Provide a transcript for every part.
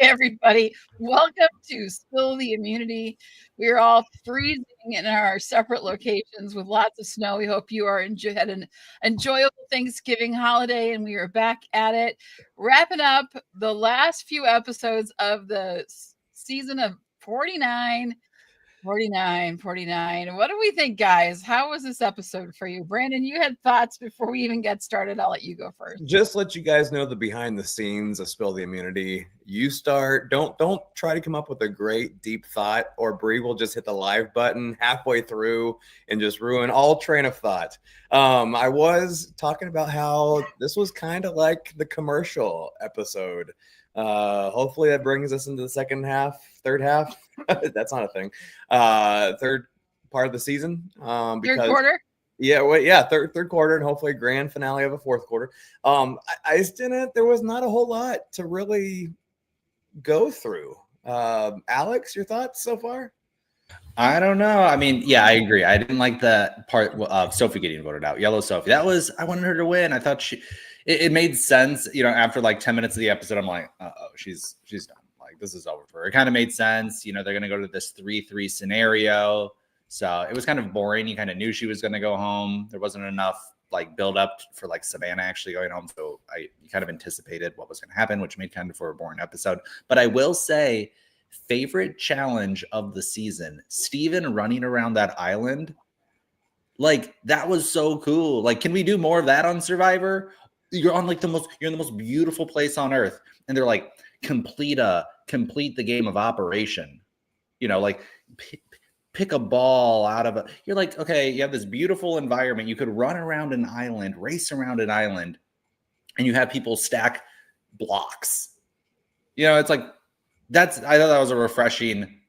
everybody. Welcome to Spill the Immunity. We're all freezing in our separate locations with lots of snow. We hope you had an enjoyable Thanksgiving holiday, and we are back at it, wrapping up the last few episodes of the season of 49. 49, 49. What do we think, guys? How was this episode for you? Brandon, you had thoughts before we even get started. I'll let you go first. Just let you guys know the behind the scenes of Spill the Immunity. You start, don't try to come up with a great deep thought, or Bree will just hit the live button halfway through and just ruin all train of thought. I was talking about how this was kind of like the commercial episode. Hopefully that brings us into the third half. That's not a thing. Third part of the season. Because third quarter. Yeah, well, third quarter, and hopefully a grand finale of a fourth quarter. I just didn't. There was not a whole lot to really go through. Alex, your thoughts so far? I don't know. I mean, yeah, I agree. I didn't like the part of Sophie getting voted out. Yellow Sophie. I wanted her to win. I thought it made sense. You know, after like 10 minutes of the episode, I'm like, she's done. Like, this is over for her. It kind of made sense. You know, they're going to go to this 3-3 scenario. So it was kind of boring. You kind of knew she was going to go home. There wasn't enough like build up for like Savannah actually going home. So you kind of anticipated what was going to happen, which made kind of for a boring episode. But I will say, favorite challenge of the season, Steven running around that island. Like, that was so cool. Like, can we do more of that on Survivor? You're in the most beautiful place on earth. And they're like, complete the game of Operation. You know, like pick a ball out of you're like, okay, you have this beautiful environment. You could run around an island, race around an island, and you have people stack blocks. You know, it's like, I thought that was a refreshing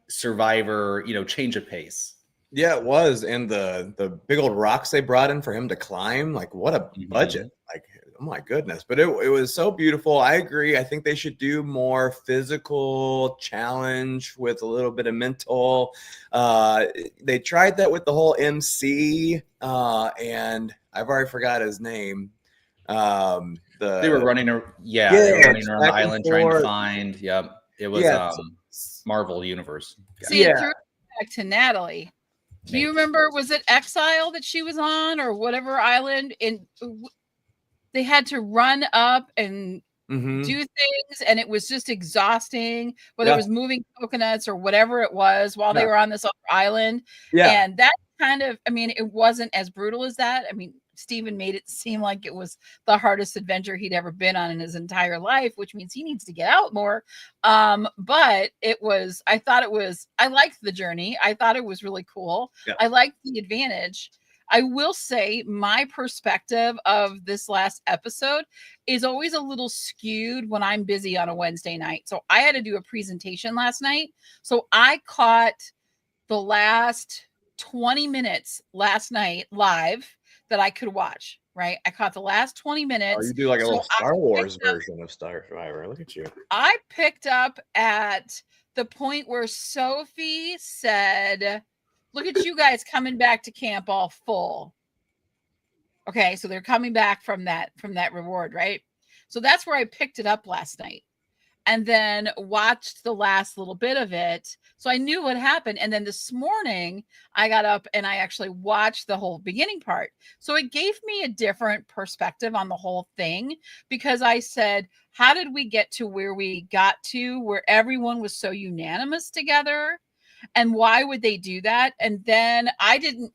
Survivor, change of pace. Yeah, it was. And the big old rocks they brought in for him to climb, like, what a budget. Like, oh my goodness. But it was so beautiful. I agree. I think they should do more physical challenge with a little bit of mental. They tried that with the whole MC, and I've already forgot his name. They were running around the island trying to find. Yep. It was Marvel Universe. See, it threw back to Natalie. Do you remember, was it Exile that she was on, or whatever island? And they had to run up and do things, and it was just exhausting, whether it was moving coconuts or whatever it was while they were on this other island. And that kind of, I mean, it wasn't as brutal as that. I mean, Steven made it seem like it was the hardest adventure he'd ever been on in his entire life, which means he needs to get out more. But I liked the journey. I thought it was really cool. Yeah. I liked the advantage. I will say my perspective of this last episode is always a little skewed when I'm busy on a Wednesday night. So I had to do a presentation last night. So I caught the last 20 minutes last night live that I could watch, right? I caught the last 20 minutes. Oh, you do like a little Star Wars version of Star Survivor. Look at you. I picked up at the point where Sophie said, look at you guys coming back to camp all full. Okay, so they're coming back from that reward, right? So that's where I picked it up last night. And then watched the last little bit of it. So I knew what happened. And then this morning I got up and I actually watched the whole beginning part. So it gave me a different perspective on the whole thing, because I said, how did we get to where we got to, where everyone was so unanimous together? And why would they do that? And then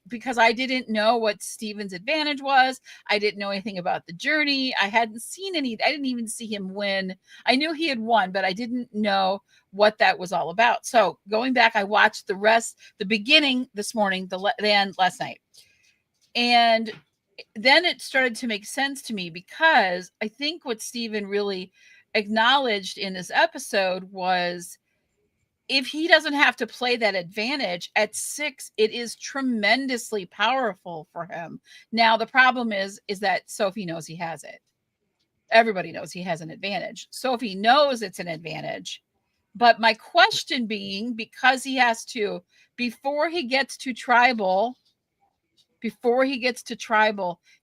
because I didn't know what Steven's advantage was. I didn't know anything about the journey. I didn't even see him win. I knew he had won, but I didn't know what that was all about. So going back, I watched the beginning this morning, the end last night. And then it started to make sense to me, because I think what Steven really acknowledged in this episode was, if he doesn't have to play that advantage at 6, it is tremendously powerful for him. Now, the problem is that Sophie knows he has it. Everybody knows he has an advantage. Sophie knows it's an advantage. But my question being, because he has to, before he gets to tribal,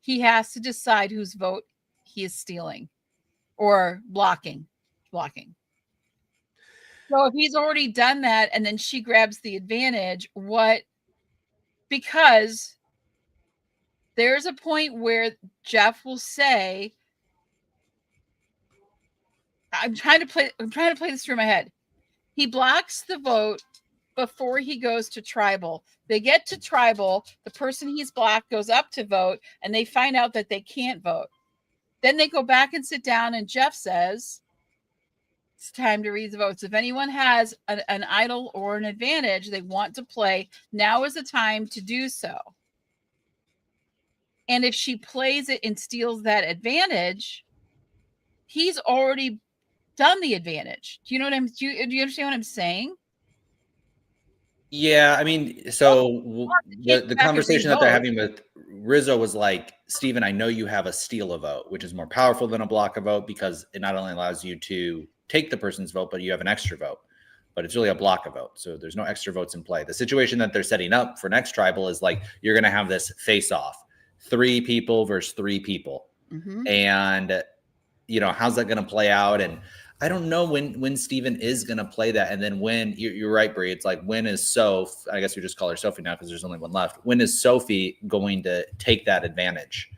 he has to decide whose vote he is stealing or blocking. So if he's already done that and then she grabs the advantage, because there's a point where Jeff will say, I'm trying to play this through my head. He blocks the vote before he goes to tribal. They get to tribal, the person he's blocked goes up to vote, and they find out that they can't vote. Then they go back and sit down, and Jeff says, it's time to read the votes. If anyone has an idol or an advantage they want to play, now is the time to do so. And if she plays it and steals that advantage, he's already done the advantage. Do you know what do you understand what I'm saying? Yeah, I mean, so the conversation that they're having with Rizzo was like, Steven, I know you have a steal a vote, which is more powerful than a block a vote because it not only allows you to take the person's vote, but you have an extra vote. But it's really a block a vote. So there's no extra votes in play. The situation that they're setting up for next tribal is like, you're going to have this face off, 3 people versus 3 people. Mm-hmm. And, you know, how's that going to play out? And I don't know when Steven is going to play that. And then when you're right, Brie, it's like, when is Soph, I guess we just call her Sophie now because there's only one left. When is Sophie going to take that advantage?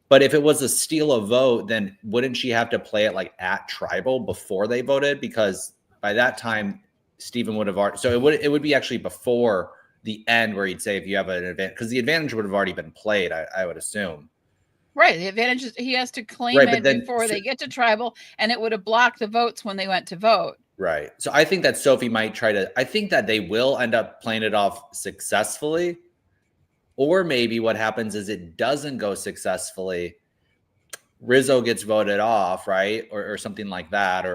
But if it was a steal a vote, then wouldn't she have to play it like at tribal before they voted? Because by that time, Steven would have already, so it would be actually before the end where he'd say if you have an advantage, because the advantage would have already been played, I would assume. Right. The advantage is he has to claim it before they get to tribal, and it would have blocked the votes when they went to vote. Right. So I think that Sophie might I think that they will end up playing it off successfully. Or maybe what happens is it doesn't go successfully. Rizzo gets voted off, right? Or something like that.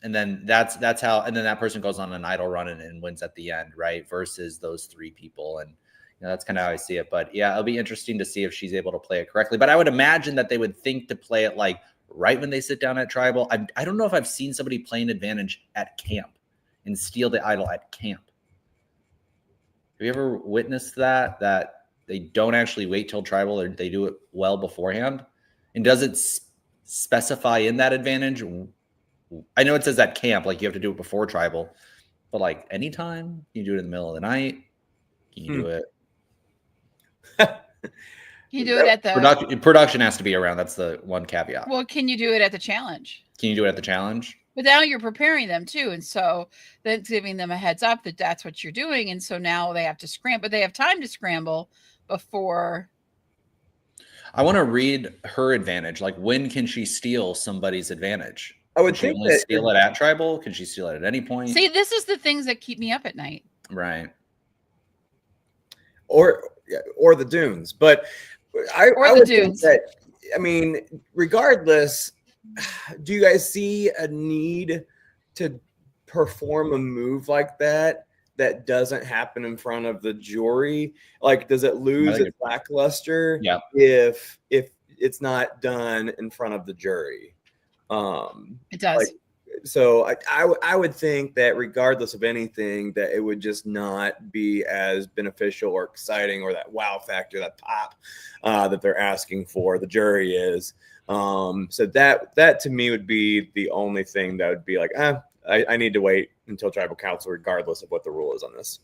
And then that's how, and then that person goes on an idol run and wins at the end, right? Versus those 3 people. And that's kind of how I see it. But yeah, it'll be interesting to see if she's able to play it correctly. But I would imagine that they would think to play it like right when they sit down at tribal. I don't know if I've seen somebody play an advantage at camp and steal the idol at camp. Have you ever witnessed that they don't actually wait till tribal, or they do it well beforehand? And does it specify in that advantage? I know it says at camp, like you have to do it before tribal, but like anytime you do it in the middle of the night, can you do it? You do it at the production has to be around. That's the one caveat. Well, can you do it at the challenge? Can you do it at the challenge? But now you're preparing them too, and so that's giving them a heads up that that's what you're doing, and so now they have to scramble, but they have time to scramble before. I want to read her advantage. Like, when can she steal somebody's advantage? I would think that steal it at tribal. Can she steal it at any point? See, this is the things that keep me up at night. Right. Or the dunes, but I would think that, I mean, regardless, do you guys see a need to perform a move like that doesn't happen in front of the jury? Like, does it lose its lackluster if it's not done in front of the jury? It does. Like, so I would think that regardless of anything, that it would just not be as beneficial or exciting, or that wow factor, that pop that they're asking for. The jury is. So that to me would be the only thing that would be like, I need to wait until tribal council, regardless of what the rule is on this.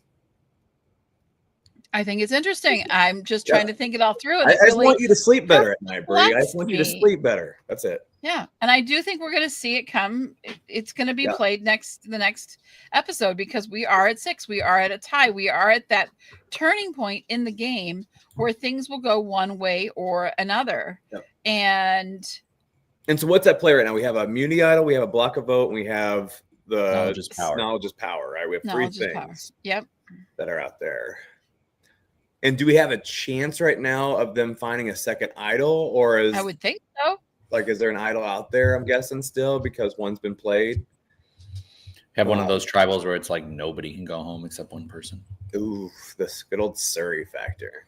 I think it's interesting. I'm just trying to think it all through. I just want you to sleep better at night, Brie. I just want you to sleep better. That's it. Yeah. And I do think we're going to see it come. It's going to be played the next episode, because we are at 6. We are at a tie. We are at that turning point in the game where things will go one way or another. Yep. And so what's at play right now? We have a immunity idol, we have a block of vote, and we have the knowledge is power. Knowledge is power, right? We have 3 things that are out there. And do we have a chance right now of them finding a second idol, or I would think so. Like, is there an idol out there? I'm guessing still, because one's been played. Have one of those tribals where it's like nobody can go home except one person. Ooh, this good old Surrey factor.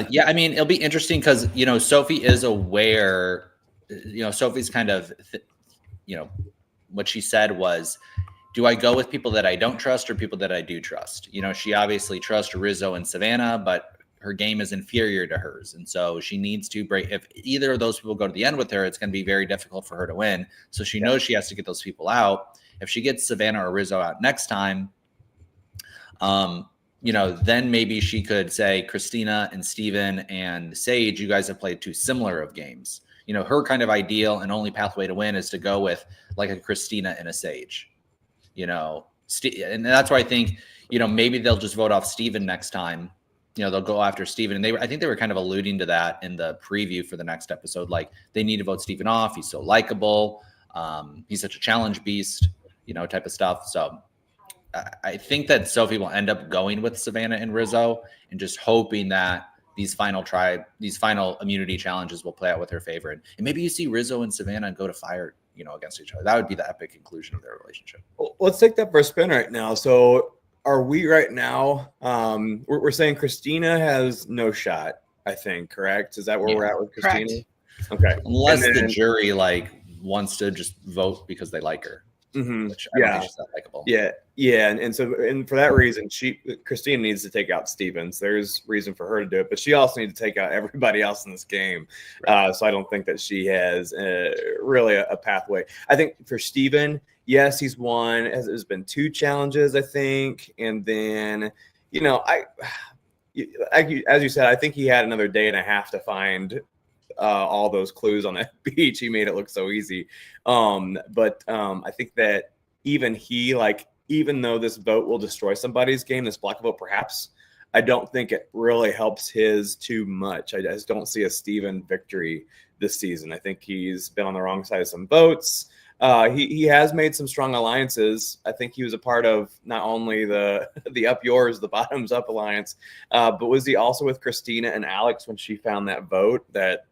Yeah, I mean, it'll be interesting because, Sophie is aware, Sophie's kind of, what she said was, do I go with people that I don't trust or people that I do trust? She obviously trusts Rizzo and Savannah, but her game is inferior to hers. And so she needs to break. If either of those people go to the end with her, it's going to be very difficult for her to win. So she knows she has to get those people out. If she gets Savannah or Rizzo out next time, then maybe she could say, Christina and Steven and Sage, you guys have played too similar of games. Her kind of ideal and only pathway to win is to go with like a Christina and a Sage, and that's why I think, maybe they'll just vote off Steven next time. They'll go after Steven. And I think they were kind of alluding to that in the preview for the next episode. Like, they need to vote Steven off. He's so likable. He's such a challenge beast, type of stuff. So I think that Sophie will end up going with Savannah and Rizzo and just hoping that these final immunity challenges will play out with her favorite. And maybe you see Rizzo and Savannah go to fire, against each other. That would be the epic conclusion of their relationship. Well, let's take that for a spin right now. So are we right now? We're saying Christina has no shot, I think, correct? Is that where we're at with Christina? Correct. Okay. Unless the jury wants to just vote because they like her. Mm-hmm. Which I don't think she's that likable. Yeah, and for that reason, Christina needs to take out Stevens. There's reason for her to do it, but she also needs to take out everybody else in this game. Right. So I don't think that she has really a pathway. I think for Steven, yes, he's won. There's been 2 challenges, I think, and then as you said, I think he had another day and a half to find all those clues on that beach. He made it look so easy. But I think that even even though this vote will destroy somebody's game, this block vote perhaps, I don't think it really helps his too much. I just don't see a Steven victory this season. I think he's been on the wrong side of some votes. He has made some strong alliances. I think he was a part of not only the up yours, the bottoms up alliance, but was he also with Christina and Alex when she found that vote that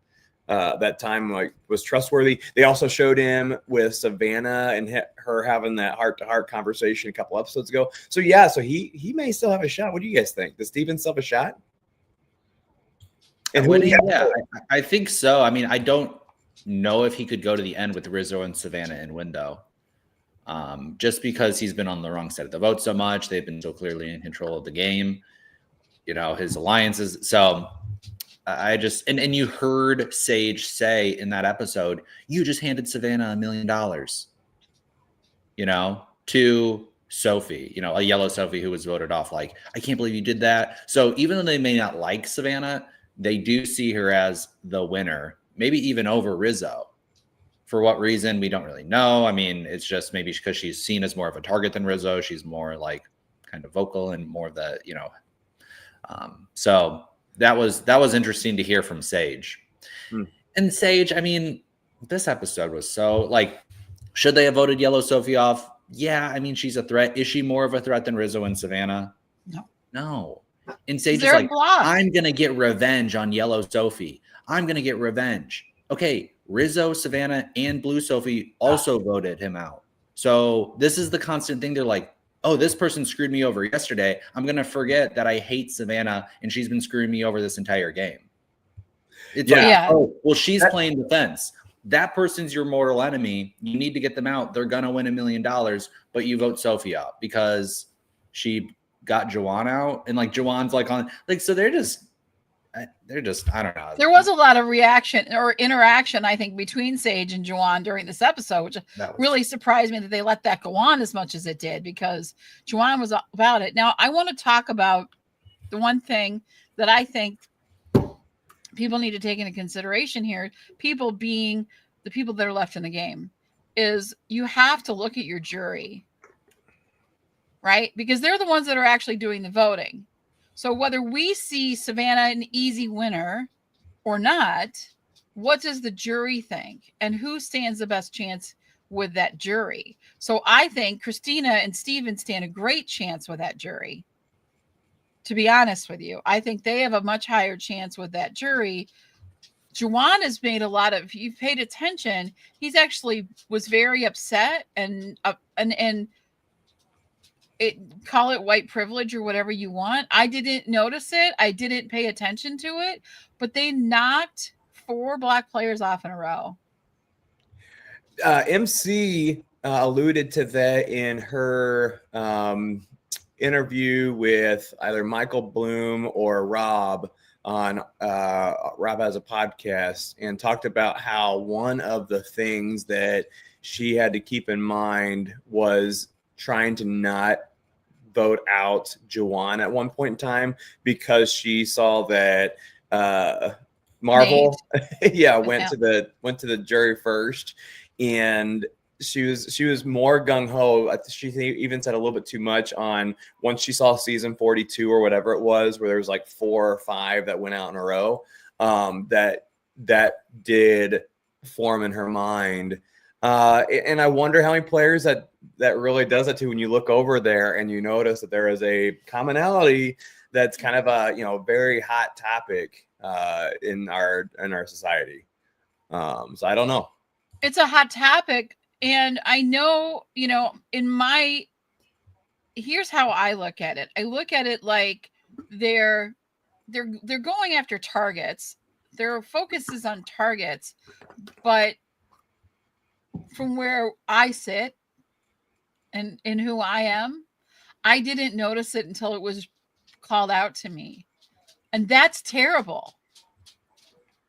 time was trustworthy. They also showed him with Savannah and her having that heart-to-heart conversation a couple episodes ago. So he may still have a shot. What do you guys think? Does Steven still have a shot? And I think so. I mean, I don't know if he could go to the end with Rizzo and Savannah in window, just because he's been on the wrong side of the vote so much. They've been so clearly in control of the game, his alliances. So I just, and you heard Sage say in that episode, you just handed Savannah $1 million, to Sophie, a yellow Sophie who was voted off. Like, I can't believe you did that. So even though they may not like Savannah, they do see her as the winner, maybe even over Rizzo. For what reason, we don't really know. I mean, it's just maybe because she's seen as more of a target than Rizzo. She's more like kind of vocal and more the, so that was interesting to hear from Sage. And Sage, I mean, this episode was so should they have voted yellow Sophie off? Yeah. I mean, she's a threat. Is she more of a threat than Rizzo and Savannah? No. And Sage is like, I'm going to get revenge on yellow Sophie. I'm going to get revenge. Okay. Rizzo, Savannah, and blue Sophie also voted him out. So this is the constant thing. They're like, oh, this person screwed me over yesterday. I'm going to forget that I hate Savannah and she's been screwing me over this entire game. It's oh, well, she's playing defense. That person's your mortal enemy. You need to get them out. They're going to win $1 million, but you vote Sophie out because she got Juwan out. And Juwan's so they're just, I don't know. There was a lot of reaction or interaction, I think, between Sage and Juwan during this episode, which really surprised me that they let that go on as much as it did, because Juwan was about it. Now, I want to talk about the one thing that I think people need to take into consideration here, people being the people that are left in the game, is you have to look at your jury, right? Because they're the ones that are actually doing the voting. So whether we see Savannah an easy winner or not, what does the jury think? And who stands the best chance with that jury? So I think Christina and Steven stand a great chance with that jury. To be honest with you, I think they have a much higher chance with that jury. Juwan has made a lot of, if you've paid attention, he's actually was very upset and call it white privilege or whatever you want. I didn't notice it. I didn't pay attention to it, but they knocked 4 black players off in a row. MC alluded to that in her interview with either Michael Bloom or Rob on Rob Has a Podcast, and talked about how one of the things that she had to keep in mind was trying to not vote out Juwan at one point in time because she saw that Marvel went to the jury first, and she was more gung-ho. She even said a little bit too much on once she saw season 42 or whatever it was, where there was like 4 or 5 that went out in a row, that did form in her mind. And I wonder how many players that really does it to, when you look over there and you notice that there is a commonality that's kind of a very hot topic in our society. So I don't know. It's a hot topic, and I know, here's how I look at it. I look at it like they're going after targets. Their focus is on targets, but from where I sit and who I am, I didn't notice it until it was called out to me. And that's terrible,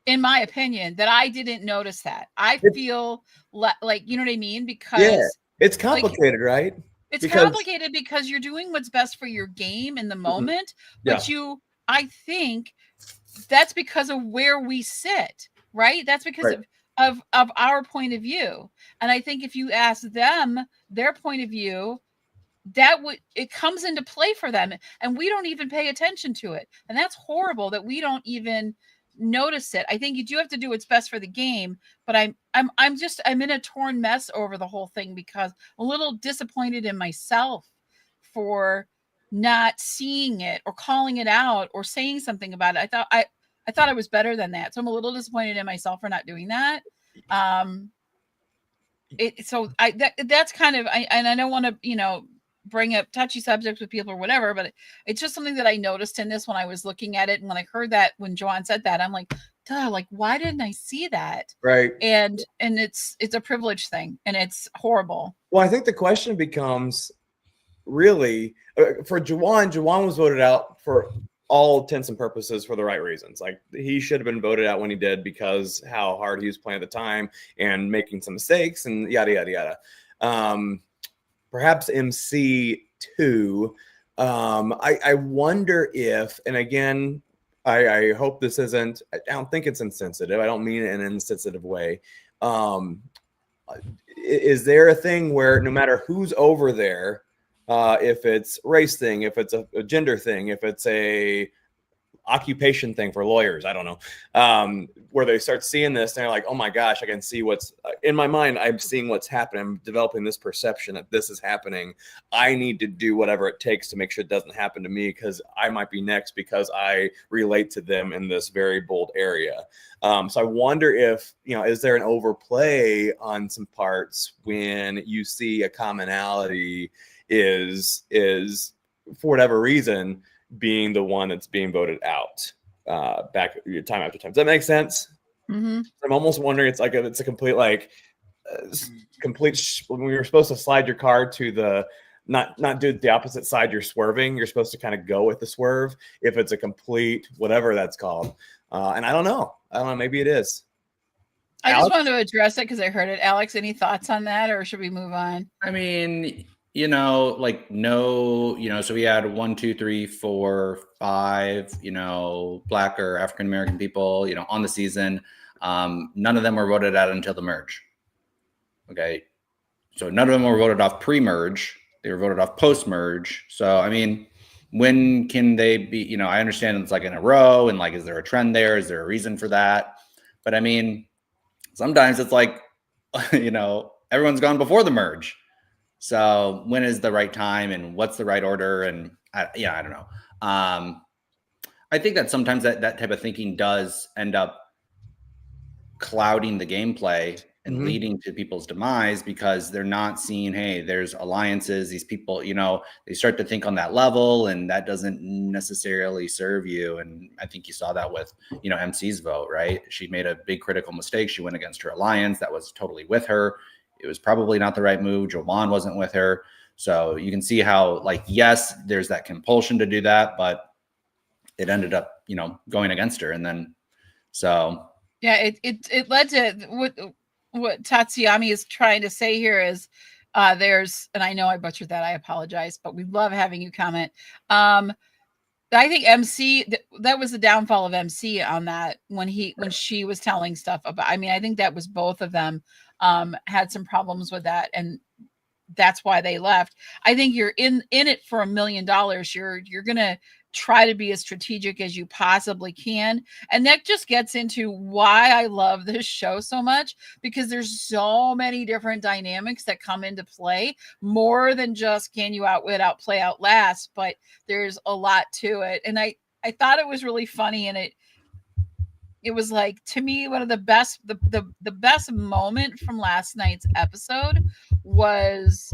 in my opinion, that I didn't notice that. I feel like, you know what I mean? Because it's complicated, right? It's complicated because you're doing what's best for your game in the moment, but I think that's because of where we sit, right? That's because of our point of view. And I think if you ask them their point of view, it comes into play for them, and we don't even pay attention to it. And that's horrible that we don't even notice it. I think you do have to do what's best for the game, but I'm in a torn mess over the whole thing because I'm a little disappointed in myself for not seeing it or calling it out or saying something about it. I thought I was better than that. So I'm a little disappointed in myself for not doing that. That's kind of, and I don't want to, bring up touchy subjects with people or whatever, but it's just something that I noticed in this when I was looking at it. And when I heard that, when Joanne said that, I'm like, duh, like, why didn't I see that? Right. And it's a privilege thing, and it's horrible. Well, I think the question becomes really for Juwan was voted out for all intents and purposes for the right reasons. Like, he should have been voted out when he did because how hard he was playing at the time and making some mistakes and yada, yada, yada. Perhaps MC too. I wonder if, and again, I hope this isn't, I don't think it's insensitive. I don't mean it in an insensitive way. Is there a thing where no matter who's over there, if it's race thing, if it's a gender thing, if it's a occupation thing for lawyers, I don't know, where they start seeing this and they're like, oh my gosh, I can see what's in my mind. I'm seeing what's happening. I'm developing this perception that this is happening. I need to do whatever it takes to make sure it doesn't happen to me, because I might be next because I relate to them in this very bold area. So I wonder if, is there an overplay on some parts when you see a commonality is for whatever reason being the one that's being voted out back time after time. Does that make sense? Mm-hmm. I'm almost wondering, it's a complete when you're supposed to slide your car to the not do the opposite side you're swerving, you're supposed to kind of go with the swerve if it's a complete whatever that's called. And I don't know, maybe it is. I just wanted to address it because I heard it. Alex, any thoughts on that, or should we move on? I mean, so we had 1, 2, 3, 4, 5, Black or African American people, on the season. None of them were voted out until the merge. Okay. So none of them were voted off pre-merge. They were voted off post-merge. So, I mean, when can they be, I understand it's like in a row and like, is there a trend there? Is there a reason for that? But I mean, sometimes it's like, everyone's gone before the merge. So when is the right time and what's the right order? And I don't know. I think that sometimes that type of thinking does end up clouding the gameplay and leading to people's demise, because they're not seeing, hey, there's alliances, these people, they start to think on that level, and that doesn't necessarily serve you. And I think you saw that with, MC's vote, right? She made a big critical mistake. She went against her alliance that was totally with her. It was probably not the right move. Jovan wasn't with her. So you can see how, yes, there's that compulsion to do that, but it ended up, going against her. And then, so. Yeah, it led to what Tatsuyami is trying to say here is there's, and I know I butchered that, I apologize, but we love having you comment. I think MC, that was the downfall of MC on that when she was telling stuff about, I mean, I think that was both of them had some problems with that, and that's why they left. I think you're in it for $1 million. You're gonna try to be as strategic as you possibly can, and that just gets into why I love this show so much, because there's so many different dynamics that come into play, more than just can you outwit, outplay, outlast, but there's a lot to it. And I thought it was really funny, and it was like, to me, one of the best, the best moment from last night's episode was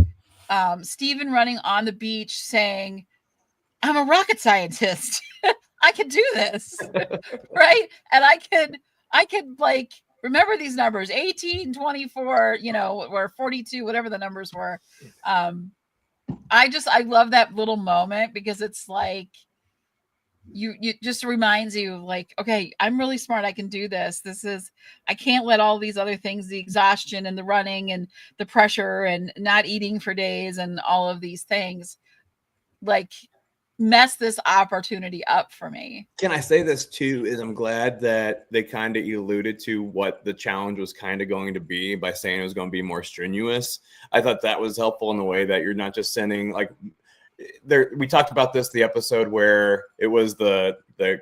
Steven running on the beach saying, I'm a rocket scientist. I can do this. Right. And I could like remember these numbers, 18, 24, or 42, whatever the numbers were. I love that little moment, because it's like, you just reminds you of like, okay, I'm really smart. I can do this. I can't let all these other things, the exhaustion and the running and the pressure and not eating for days and all of these things, like, mess this opportunity up for me. Can I say this too, is I'm glad that they kind of alluded to what the challenge was kind of going to be by saying it was going to be more strenuous. I thought that was helpful in the way that you're not just sending, like, there, we talked about this, the episode where it was the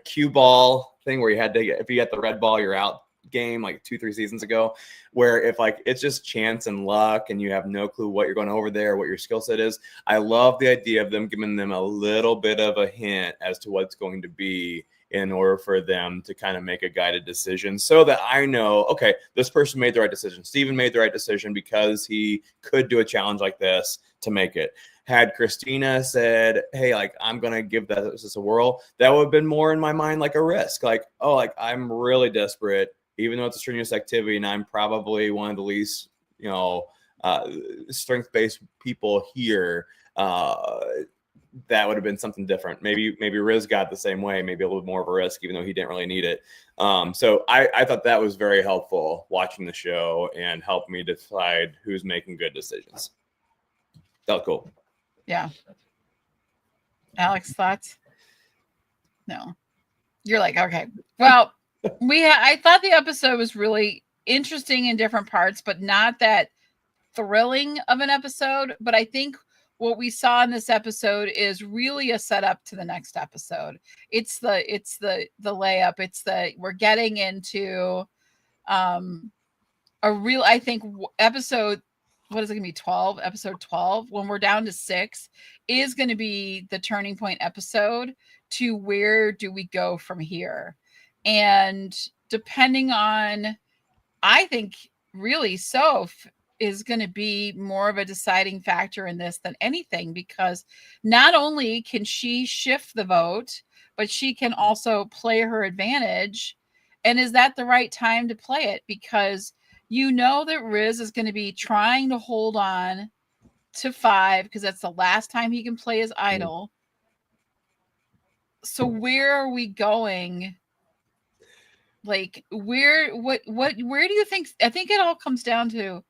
cue ball thing where you had to, if you get the red ball, you're out game, like 2-3 seasons ago, where if like it's just chance and luck and you have no clue what you're going over there, what your skill set is. I love the idea of them giving them a little bit of a hint as to what's going to be, in order for them to kind of make a guided decision, so that I know, okay, this person made the right decision. Steven made the right decision because he could do a challenge like this to make it. Had Christina said, hey, like, I'm going to give this a whirl, that would have been more in my mind like a risk. Like, oh, like, I'm really desperate, even though it's a strenuous activity, and I'm probably one of the least, strength-based people here. That would have been something different. Maybe Riz got the same way, maybe a little bit more of a risk, even though he didn't really need it. So I thought that was very helpful watching the show and helped me decide who's making good decisions. That was cool. Yeah. Alex, thoughts? No. You're like, okay. Well, I thought the episode was really interesting in different parts, but not that thrilling of an episode. But I think what we saw in this episode is really a setup to the next episode. It's the layup. We're getting into a real, I think, episode, what is it going to be, 12? Episode 12, when we're down to 6, is going to be the turning point episode to where do we go from here. And depending on, I think really Soph is going to be more of a deciding factor in this than anything, because not only can she shift the vote, but she can also play her advantage. And is that the right time to play it? Because that Riz is going to be trying to hold on to 5, because that's the last time he can play his idol. So where are we going? Like, where do you think? I think it all comes down to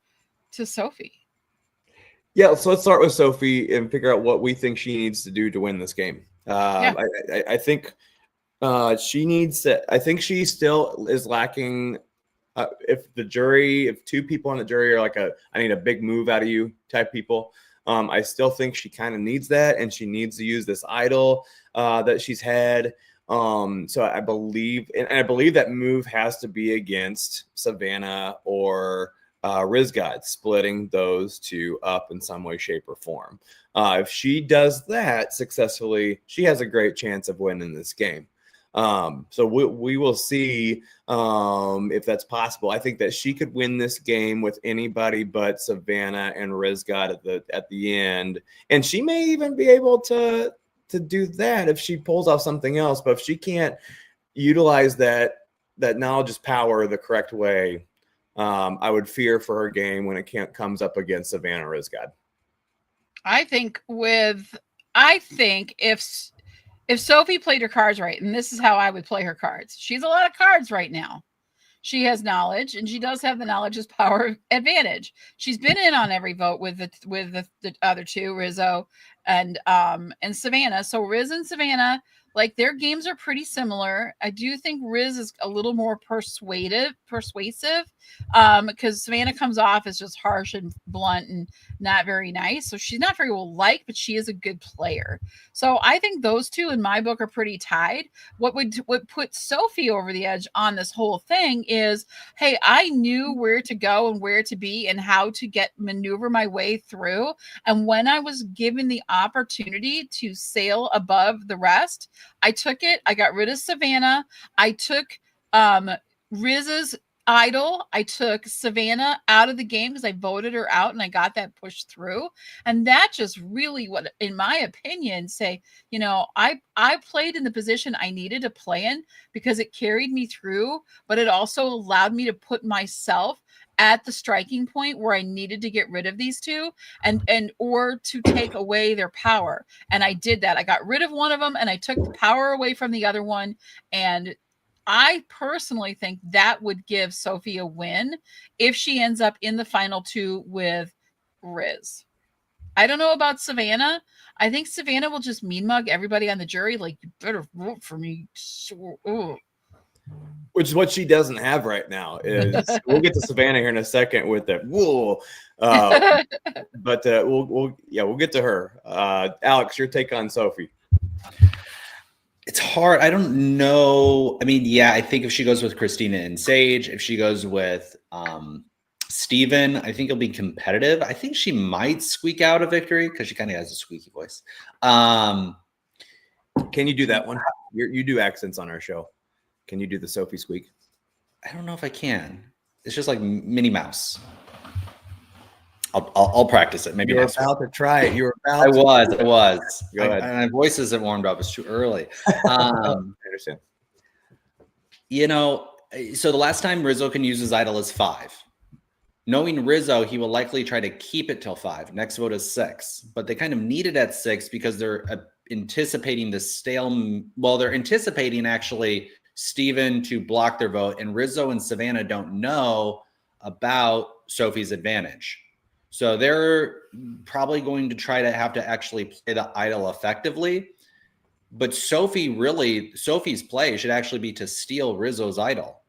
Sophie. Yeah, so let's start with Sophie and figure out what we think she needs to do to win this game. I think she needs to. I think she still is lacking. If 2 people on the jury are like I need a big move out of you type people, I still think she kind of needs that, and she needs to use this idol that she's had. So I believe, and I believe that move has to be against Savannah or Rizgod, splitting those 2 up in some way, shape, or form. If she does that successfully, she has a great chance of winning this game. So we will see if that's possible. I think that she could win this game with anybody but Savannah and Rizgod at the end, and she may even be able to do that if she pulls off something else. But if she can't utilize that knowledge is power the correct way, I would fear for her game when it comes up against Savannah Rizgod. I think if Sophie played her cards right, and this is how I would play her cards. She's a lot of cards right now. She has knowledge, and she does have the knowledge as power advantage. She's been in on every vote with the other two, Rizzo and Savannah. So Riz and Savannah, like, their games are pretty similar. I do think Riz is a little more persuasive, because Savannah comes off as just harsh and blunt and not very nice. So she's not very well liked, but she is a good player. So I think those two in my book are pretty tied. What put Sophie over the edge on this whole thing is, hey, I knew where to go and where to be and how to maneuver my way through. And when I was given the opportunity to sail above the rest, I took it. I got rid of Savannah. I took Riz's idol. I took Savannah out of the game because I voted her out and I got that pushed through. And that just really, what, in my opinion, say, you know, I played in the position I needed to play in because it carried me through, but it also allowed me to put myself at the striking point where I needed to get rid of these two and or to take away their power. And I did that. I got rid of one of them and I took the power away from the other one. And I personally think that would give Sophie a win if she ends up in the final two with Riz. I don't know about Savannah. I think Savannah will just mean mug everybody on the jury. Like, you better vote for me. Ooh. Which is what she doesn't have right now. Is we'll get to Savannah here in a second with the whoa, but we'll get to her. Alex, your take on Sophie? It's hard. I don't know. I mean, yeah, I think if she goes with Christina and Sage, if she goes with Steven, I think it'll be competitive. I think she might squeak out a victory because she kind of has a squeaky voice. Can you do that one? You do accents on our show. Can you do the Sophie squeak? I don't know if I can. It's just like Minnie Mouse. I'll practice it. Maybe you were about to try it. You were about. I was. Go ahead. My voice isn't warmed up. It's too early. I understand. You know, so the last time Rizzo can use his idol is 5. Knowing Rizzo, he will likely try to keep it till 5. Next vote is 6, but they kind of need it at 6 because they're anticipating the stale. Well, they're anticipating actually Steven to block their vote, and Rizzo and Savannah don't know about Sophie's advantage. So they're probably going to try to have to actually play the idol effectively. But Sophie's play should actually be to steal Rizzo's idol.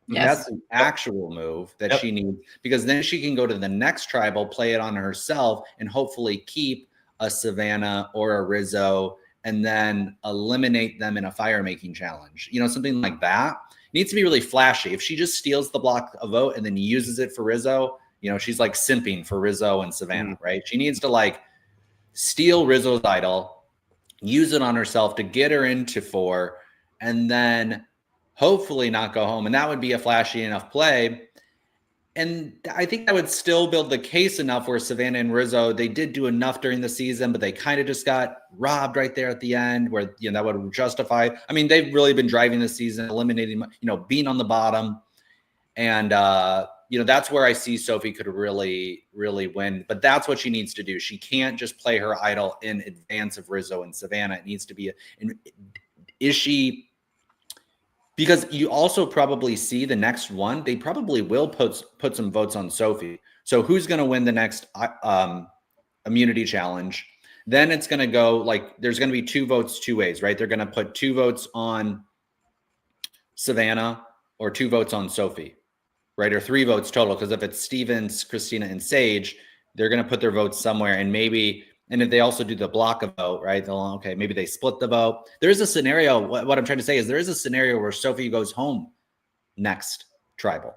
Yes. That's an actual move that she needs, because then she can go to the next tribal, play it on herself, and hopefully keep a Savannah or a Rizzo and then eliminate them in a fire making challenge. You know, something like that. It needs to be really flashy. If she just steals the block of vote and then uses it for Rizzo, you know, she's like simping for Rizzo and Savannah, right? She needs to like steal Rizzo's idol, use it on herself to get her into 4, and then hopefully not go home. And that would be a flashy enough play. And I think that would still build the case enough where Savannah and Rizzo, they did do enough during the season, but they kind of just got robbed right there at the end where, you know, that would justify. I mean, they've really been driving the season, eliminating, you know, being on the bottom. And, you know, that's where I see Sophie could really, really win. But that's what she needs to do. She can't just play her idol in advance of Rizzo and Savannah. It needs to be, is she... Because you also probably see the next one, they probably will put some votes on Sophie. So who's going to win the next immunity challenge? Then it's going to go like there's going to be 2 votes 2 ways, right? They're going to put 2 votes on Savannah or 2 votes on Sophie, right? Or 3 votes total. Because if it's Stevens, Christina, and Sage, they're going to put their votes somewhere, and maybe. And if they also do the block of vote, right? Okay, maybe they split the vote. There is a scenario. What I'm trying to say is there is a scenario where Sophie goes home next tribal,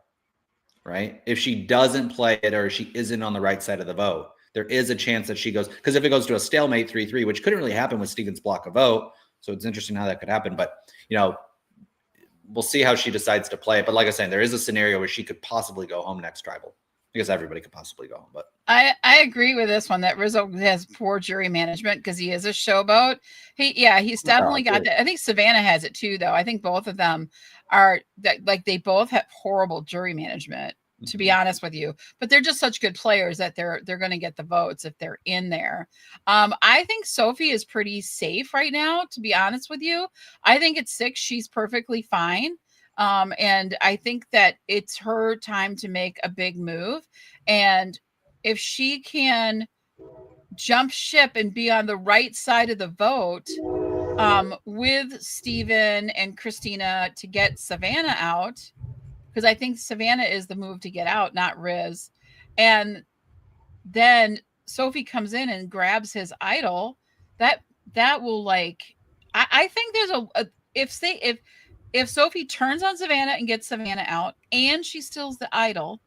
right? If she doesn't play it or she isn't on the right side of the vote, there is a chance that she goes, because if it goes to a stalemate 3-3, which couldn't really happen with Stevens' block of vote. So it's interesting how that could happen. But, you know, we'll see how she decides to play it. But like I said, there is a scenario where she could possibly go home next tribal. I guess everybody could possibly go home, but I agree with this one that Rizzo has poor jury management because he is a showboat. He's definitely got that. I think Savannah has it too, though. I think both of them are that, like, they both have horrible jury management, to be honest with you. But they're just such good players that they're going to get the votes if they're in there. I think Sophie is pretty safe right now, to be honest with you. I think at 6 she's perfectly fine. And I think that it's her time to make a big move. And if she can jump ship and be on the right side of the vote with Steven and Christina to get Savannah out, because I think Savannah is the move to get out, not Riz. And then Sophie comes in and grabs his idol. That will like, I think there's if Sophie turns on Savannah and gets Savannah out, and she steals the idol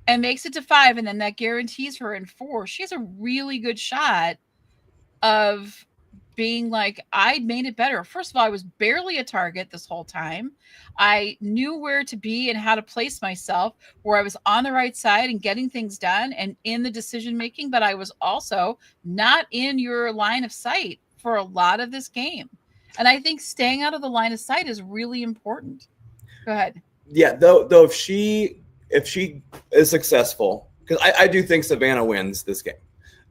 and makes it to 5, and then that guarantees her in 4, she has a really good shot of being like, I made it better. First of all, I was barely a target this whole time. I knew where to be and how to place myself, where I was on the right side and getting things done and in the decision making, but I was also not in your line of sight for a lot of this game. And I think staying out of the line of sight is really important. Go ahead. Yeah, though if she is successful, because I do think Savannah wins this game.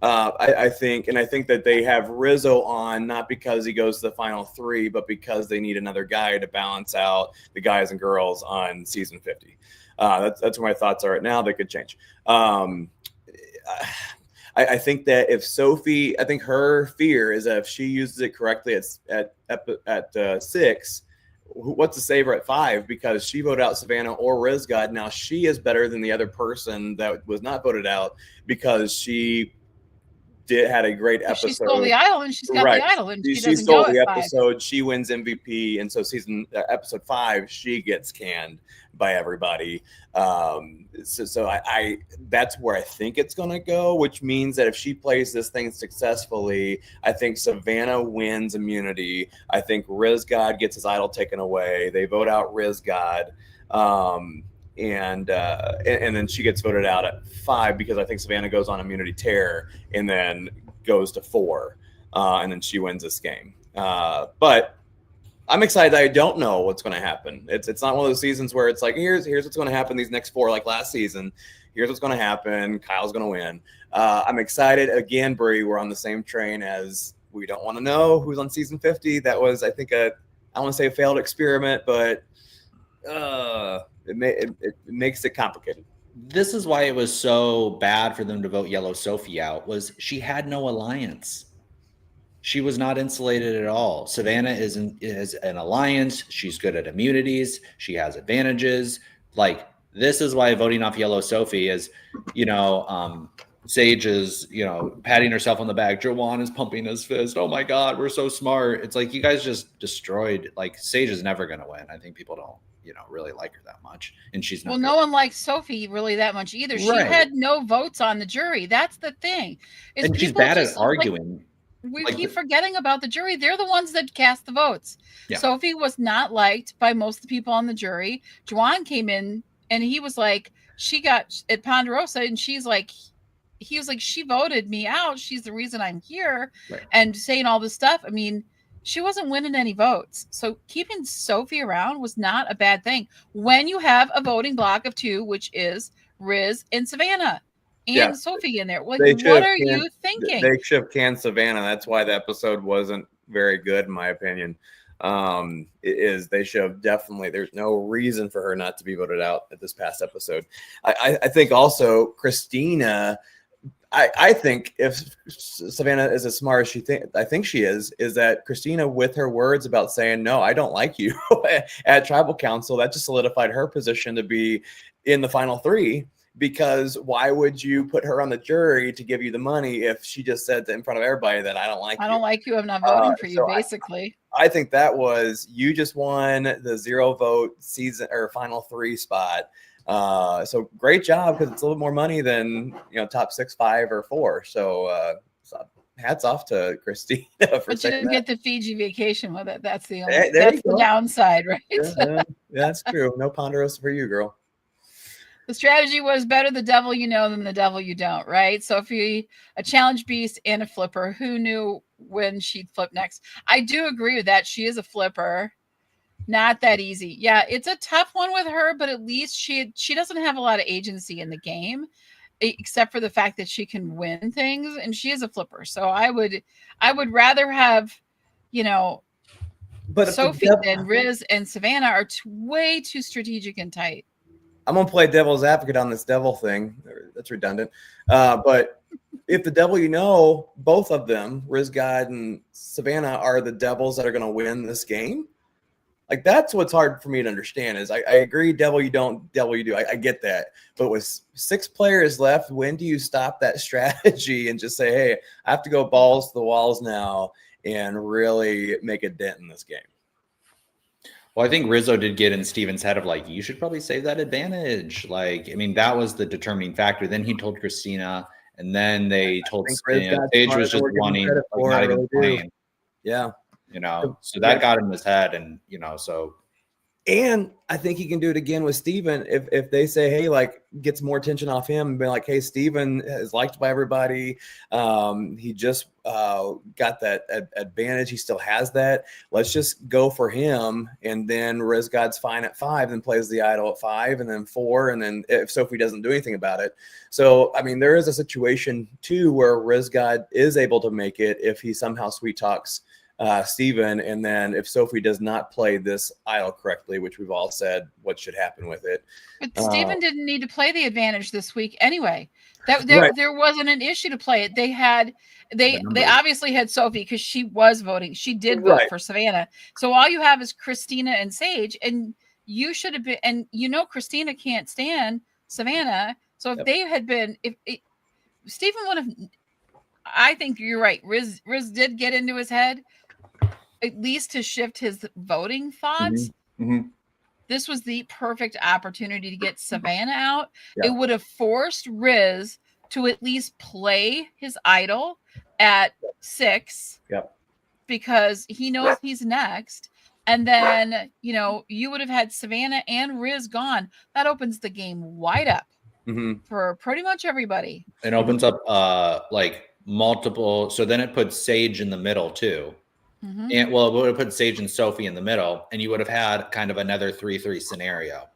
I think that they have Rizzo on not because he goes to the final 3, but because they need another guy to balance out the guys and girls on season 50. That's where my thoughts are right now. They could change. I think that if Sophie, I think her fear is that if she uses it correctly at 6, what's to save her at 5? Because she voted out Savannah or Riz God. Now she is better than the other person that was not voted out because she had a great episode. She stole the idol, and she's got right. the idol, and she stole go the at episode. 5. She wins MVP, and so episode 5, she gets canned by everybody. So I that's where I think it's going to go, which means that if she plays this thing successfully, I think Savannah wins immunity. I think Riz God gets his idol taken away. They vote out Riz God. And then she gets voted out at 5 because I think Savannah goes on immunity tear and then goes to 4, and then she wins this game. But I'm excited that I don't know what's going to happen. It's not one of those seasons where it's like here's what's going to happen these next 4, like last season. Here's what's going to happen. Kyle's going to win. I'm excited again, Brie. We're on the same train as we don't want to know who's on season 50. That was, I think, I want to say a failed experiment, but it makes it complicated. This is why it was so bad for them to vote Yellow Sophie out, was she had no alliance. She was not insulated at all. Savannah is an alliance. She's good at immunities. She has advantages. Like, this is why voting off Yellow Sophie is, Sage is, patting herself on the back. Jawan is pumping his fist. Oh my God, we're so smart. It's like, you guys just destroyed, like, Sage is never going to win. I think people don't, really like her that much. And she's not. Well, no one likes Sophie really that much either. Right. She had no votes on the jury. That's the thing. And she's bad at arguing. We keep forgetting about the jury. They're the ones that cast the votes. Yeah. Sophie was not liked by most of the people on the jury. Juwan came in and he was like, she got at Ponderosa and he was like, she voted me out. She's the reason I'm here. Right. And saying all this stuff. I mean, she wasn't winning any votes. So keeping Sophie around was not a bad thing when you have a voting block of 2, which is Riz and Savannah. And Sophie in there. Like, what are you thinking? They should have canned Savannah. That's why the episode wasn't very good, in my opinion. They should have definitely. There's no reason for her not to be voted out at this past episode. I think also Christina. I think if Savannah is as smart as I think she is that Christina, with her words about saying, no, I don't like you at tribal council, that just solidified her position to be in the final 3. Because why would you put her on the jury to give you the money if she just said in front of everybody that I don't like you? I don't like you. I'm not voting for you, basically. I think that was, you just won the 0 vote season or final 3 spot. So great job, because it's a little more money than top 6, 5, or 4. So hats off to Christina. But you didn't get the Fiji vacation with it. That's the only that's the downside, right? Yeah, that's true. No Ponderosa for you, girl. The strategy was better the devil you know than the devil you don't, right? Sophie, a challenge beast and a flipper. Who knew when she'd flip next? I do agree with that. She is a flipper. Not that easy. Yeah, it's a tough one with her, but at least she doesn't have a lot of agency in the game, except for the fact that she can win things, and she is a flipper. So I would rather have, But if the Sophie and Riz and Savannah are way too strategic and tight. I'm gonna play devil's advocate on this devil thing. That's redundant. But if the devil, both of them, Riz God and Savannah, are the devils that are gonna win this game, like that's what's hard for me to understand. Is I agree, devil you don't, devil you do. I get that, but with 6 players left, when do you stop that strategy and just say, hey, I have to go balls to the walls now and really make a dent in this game? Well, I think Rizzo did get in Steven's head of like, you should probably save that advantage. Like, I mean, that was the determining factor. Then he told Christina, and then they told Sage was just wanting, like, not even playing. Yeah. So that got in his head, and so. And I think he can do it again with Steven if they say, hey, like, gets more attention off him and be like, hey, Steven is liked by everybody. He just got that advantage. He still has that. Let's just go for him. And then Riz God's fine at 5, then plays the idol at 5, and then 4. And then if Sophie doesn't do anything about it. So, I mean, there is a situation too where Riz God is able to make it if he somehow sweet talks Steven, and then if Sophie does not play this idol correctly, which we've all said what should happen with it. But Steven didn't need to play the advantage this week anyway. There wasn't an issue to play it. They obviously had Sophie because she was voting. She did vote for Savannah. So all you have is Christina and Sage, and you should have been. And Christina can't stand Savannah. So if they had been, if Steven would have, I think you're right. Riz did get into his head, at least to shift his voting thoughts. Mm-hmm. This was the perfect opportunity to get Savannah out. It would have forced Riz to at least play his idol at 6. Because he knows he's next. And then, you would have had Savannah and Riz gone. That opens the game wide up for pretty much everybody. It opens up like multiple. So then it puts Sage in the middle too. And it would have put Sage and Sophie in the middle, and you would have had kind of another 3-3 scenario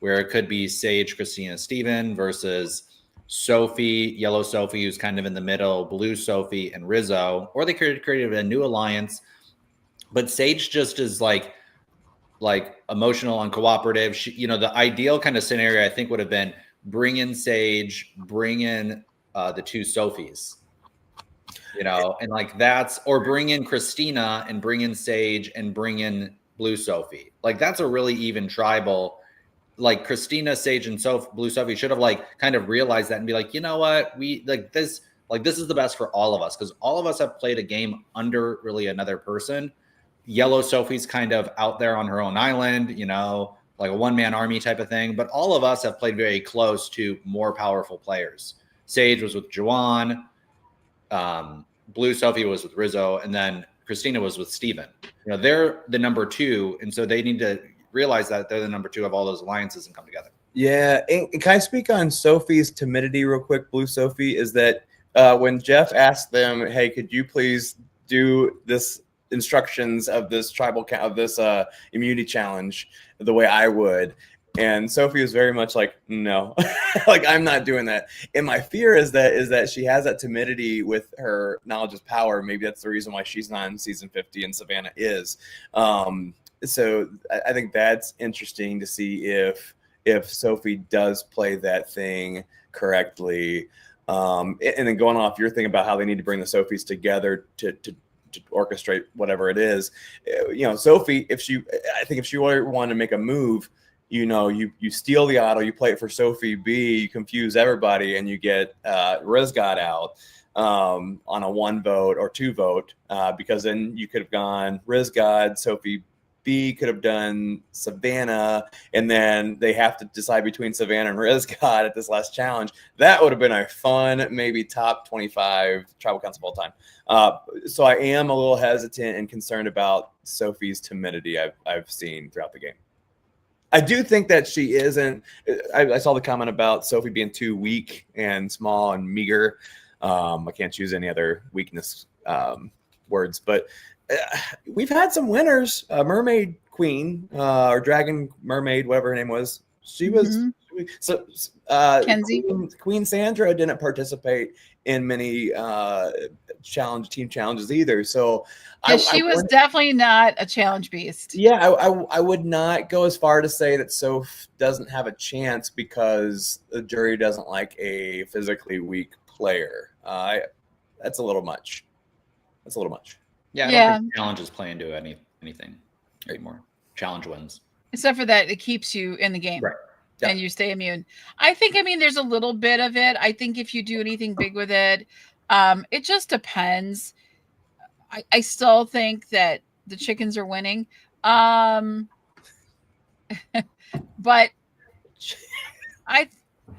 where it could be Sage, Christina, Steven versus Sophie, Yellow Sophie, who's kind of in the middle, Blue Sophie, and Rizzo. Or they could have created a new alliance, but Sage just is like emotional and cooperative. She, the ideal kind of scenario I think would have been bring in Sage, bring in the 2 Sophies. And like or bring in Christina and bring in Sage and bring in Blue Sophie. Like that's a really even tribal. Like Christina, Sage, and Blue Sophie should have like kind of realized that and be like, you know what, we like this is the best for all of us because all of us have played a game under really another person. Yellow Sophie's kind of out there on her own island, like a one-man army type of thing. But all of us have played very close to more powerful players. Sage was with Juwan. Blue Sophie was with Rizzo, and then Christina was with Steven. They're the number 2, and so they need to realize that they're the number 2 of all those alliances and come together. Yeah, and can I speak on Sophie's timidity real quick? Blue Sophie is that when Jeff asked them, "Hey, could you please do this instructions of this tribal of this immunity challenge the way I would?" And Sophie was very much like, no, like I'm not doing that. And my fear is that she has that timidity with her knowledge is power. Maybe that's the reason why she's not in season 50 and Savannah is. So I think that's interesting to see if Sophie does play that thing correctly. And then going off your thing about how they need to bring the Sophies together to orchestrate whatever it is, Sophie, if she wanted to make a move, you steal the idol, you play it for Sophie B, you confuse everybody, and you get Riz God out on a 1 vote or 2 vote, because then you could have gone Riz God, Sophie B could have done Savannah, and then they have to decide between Savannah and Riz God at this last challenge. That would have been a fun, maybe top 25 tribal council of all time. So I am a little hesitant and concerned about Sophie's timidity I've seen throughout the game. I do think that she isn't. I saw the comment about Sophie being too weak and small and meager. I can't choose any other weakness words, but we've had some winners. Mermaid Queen or Dragon Mermaid, whatever her name was. She was So, Kenzie? Queen Sandra didn't participate in many team challenges either. So, Yeah, she was definitely not a challenge beast. Yeah, I would not go as far to say that Soph doesn't have a chance because the jury doesn't like a physically weak player. That's a little much. That's a little much. Yeah, I don't think challenges play into anything anymore. Challenge wins. Except for that, it keeps you in the game. Right. Yeah. And you stay immune. I mean, there's a little bit of it. I think if you do anything big with it, it just depends. I still think that the chickens are winning. But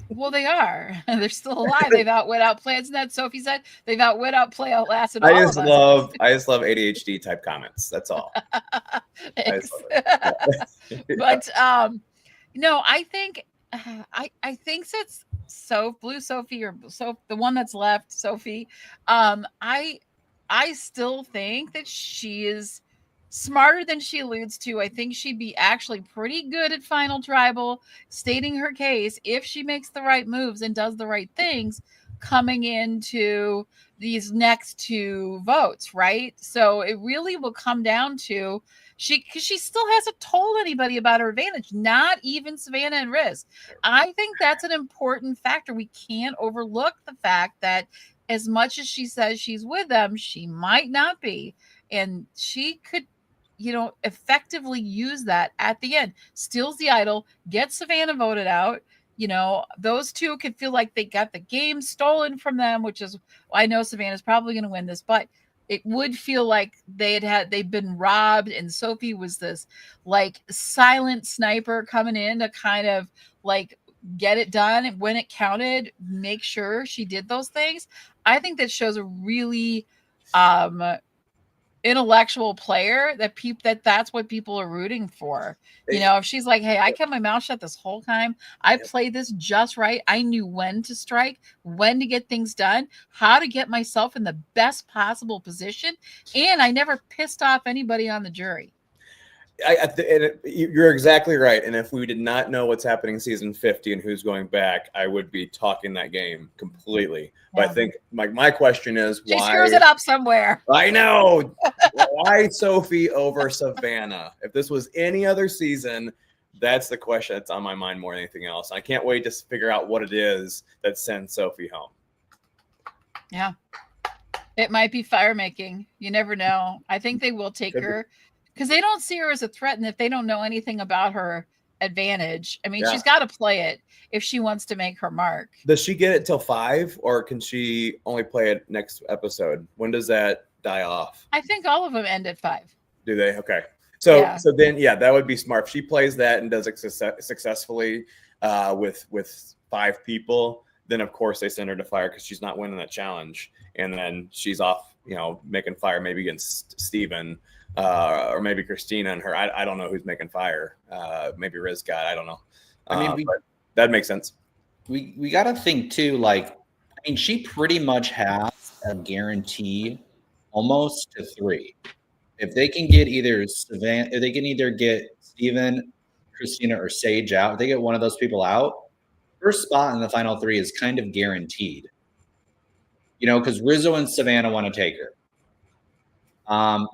well, they are. They're still alive. They've outplayed. Isn't that Sophie said? They've outlasted all of us. I just love ADHD type comments. That's all. But no, I think it's Blue Sophie or the one that's left, Sophie. I still think that she is smarter than she alludes to. I think she'd be actually pretty good at Final Tribal, stating her case if she makes the right moves and does the right things coming into these next two votes, right? So it really will come down to because she still hasn't told anybody about her advantage, not even Savannah and Riz. I think that's an important factor. We can't overlook the fact that as much as she says she's with them, she might not be. And she could, effectively use that at the end. Steals the idol, gets Savannah voted out. Those two could feel like they got the game stolen from them, which is, I know Savannah's probably going to win this, but it would feel like they've been robbed, and Sophie was this like silent sniper coming in to kind of like get it done, and when it counted, make sure she did those things. I think that shows a really intellectual player that's what people are rooting for. If she's like, hey, I kept my mouth shut this whole time, I played this just right, I knew when to strike, when to get things done, how to get myself in the best possible position, and I never pissed off anybody on the jury. You're exactly right. And if we did not know what's happening season 50 and who's going back, I would be talking that game completely. Yeah. But I think my question is, why? She screws it up somewhere. I know. Why Sophie over Savannah? If this was any other season, that's the question that's on my mind more than anything else. I can't wait to figure out what it is that sends Sophie home. Yeah. It might be fire making. You never know. I think they will take her, because they don't see her as a threat, and if they don't know anything about her advantage, I mean, she's got to play it if she wants to make her mark. Does she get it till 5, or can she only play it next episode? When does that die off? I think all of them end at 5. Do they? Okay. So then, that would be smart. If she plays that and does it successfully with 5 people, then of course they send her to fire because she's not winning that challenge. And then she's off, making fire maybe against Steven. Or maybe Christina and her. I don't know who's making fire. Maybe Riz Scott. I don't know. But that makes sense. We got to think too. She pretty much has a guarantee almost to 3. If they can get either Savannah, if they can either get Steven, Christina, or Sage out, if they get one of those people out, first spot in the final 3 is kind of guaranteed. Because Rizzo and Savannah want to take her.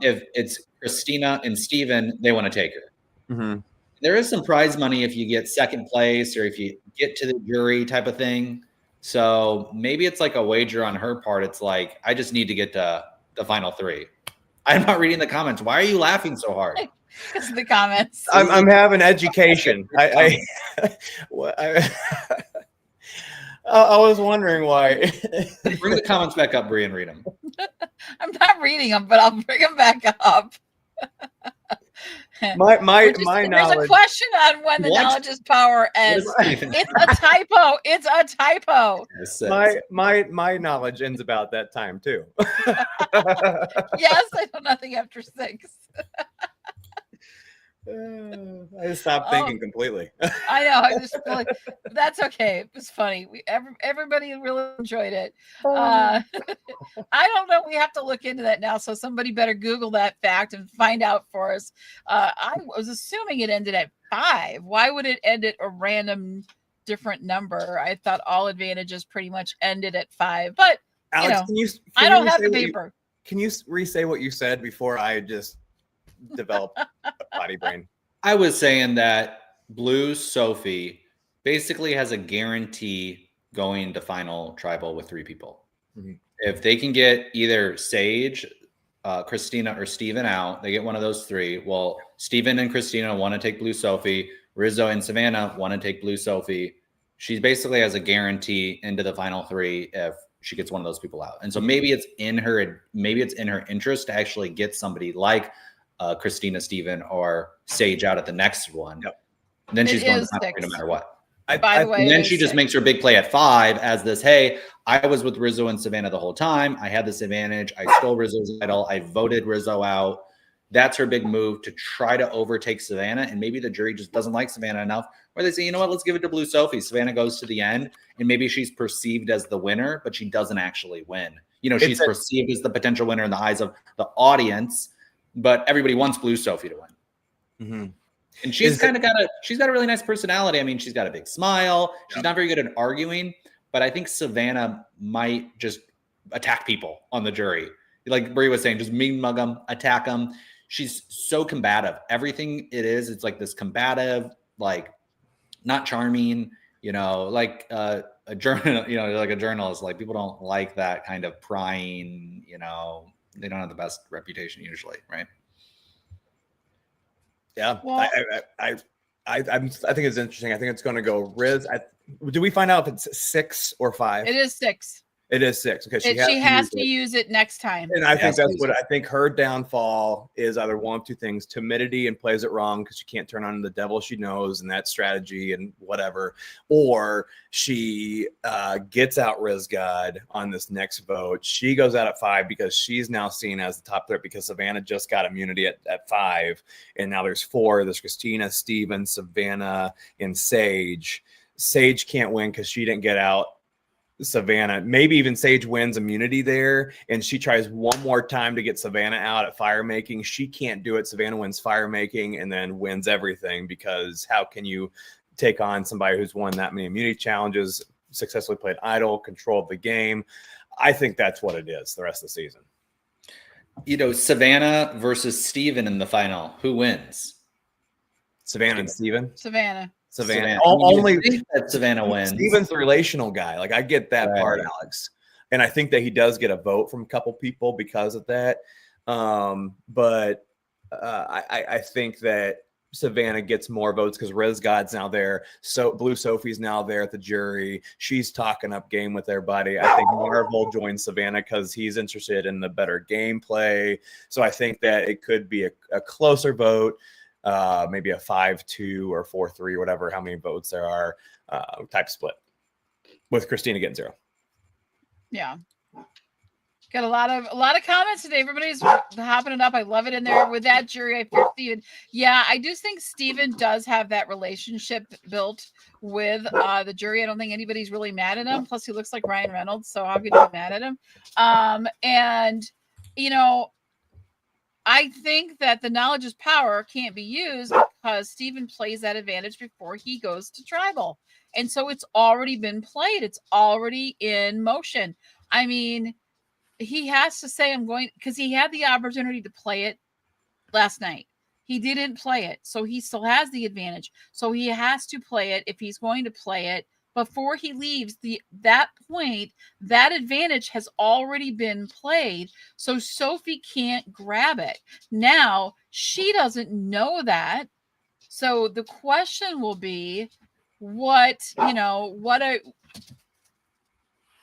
If it's Christina and Steven, they want to take her. Mm-hmm. There is some prize money if you get second place or if you get to the jury type of thing. So maybe it's like a wager on her part. It's like, I just need to get to the final 3. I'm not reading the comments. Why are you laughing so hard? Because of the comments. I'm having education. I was wondering why. Bring the comments back up, Bree, and read them. I'm not reading them, but I'll bring them back up. My knowledge. There's a question on when the knowledge is power ends. It's a typo. It's a typo. My knowledge ends about that time too. Yes, I know nothing after 6. I stopped thinking completely. I know. I just feel like that's okay. It was funny. Everybody really enjoyed it. I don't know. We have to look into that now. So somebody better Google that fact and find out for us. I was assuming it ended at 5. Why would it end at a random different number. I thought all advantages pretty much ended at 5, but Alex, I don't have the paper. Can you re-say what you said before I just developed a potty brain? I was saying that Blue Sophie basically has a guarantee going to final tribal with 3 people. Mm-hmm. If they can get either Sage, Christina, or Steven out, they get one of those 3. Well, Steven and Christina want to take Blue Sophie. Rizzo and Savannah want to take Blue Sophie. She basically has a guarantee into the final 3 if she gets one of those people out. And so maybe it's in her interest to actually get somebody like Christina, Steven, or Sage out at the next one. Yep. And then she's going to final 3 no matter what. By the way, and then she just makes her big play at 5 as this, hey, I was with Rizzo and Savannah the whole time. I had this advantage. I stole Rizzo's idol. I voted Rizzo out. That's her big move to try to overtake Savannah. And maybe the jury just doesn't like Savannah enough where they say, you know what, let's give it to Blue Sophie. Savannah goes to the end and maybe she's perceived as the winner, but she doesn't actually win. She's perceived as the potential winner in the eyes of the audience, but everybody wants Blue Sophie to win. Mm-hmm. And she's got a really nice personality. I mean, she's got a big smile. She's not very good at arguing, but I think Savannah might just attack people on the jury. Like Brie was saying, just mean mug them, attack them. She's so combative. Everything it's like this combative, like not charming, like a journal, like a journalist. Like people don't like that kind of prying, they don't have the best reputation usually, right? Yeah, well, I think it's interesting. I think it's going to go Riz. Do we find out if it's 6 or 5? It is 6. It is 6. Okay, she has to use it next time. And I think that's what I think her downfall is, either one of 2 things: timidity and plays it wrong because she can't turn on the devil she knows and that strategy and whatever, or she gets out Riz God on this next vote. She goes out at 5 because she's now seen as the top threat because Savannah just got immunity at 5, and now there's 4. There's Christina, Steven, Savannah, and Sage. Sage can't win because she didn't get out Savannah. Maybe even Sage wins immunity there, and she tries one more time to get Savannah out at fire making. She can't do it. Savannah wins fire making and then wins everything, because how can you take on somebody who's won that many immunity challenges, successfully played idol, controlled the game? I think that's what it is the rest of the season. Savannah versus Steven in the final. Who wins? Savannah and Steven? Savannah. Only that Savannah wins. Steven's the relational guy. Like, I get that part, Alex. And I think that he does get a vote from a couple people because of that. But I think that Savannah gets more votes because Riz God's now there. So Blue Sophie's now there at the jury. She's talking up game with everybody. I think Marvel joins Savannah because he's interested in the better gameplay. So I think that it could be a closer vote. Maybe a 5-2 or 4-3 or whatever, how many votes there are, type split, with Christina getting 0. Yeah. Got a lot of comments today. Everybody's hopping it up. I love it in there. With that jury, I feel Steven. Yeah, I do think Steven does have that relationship built with the jury. I don't think anybody's really mad at him. Plus, he looks like Ryan Reynolds, so how could you be mad at him? And I think that the knowledge is power can't be used because Steven plays that advantage before he goes to tribal. And so it's already been played. It's already in motion. I mean, he has to say, I'm going, because he had the opportunity to play it last night. He didn't play it. So he still has the advantage. So he has to play it if he's going to play it before he leaves. That point, that advantage has already been played. So Sophie can't grab it. Now, she doesn't know that. So the question will be,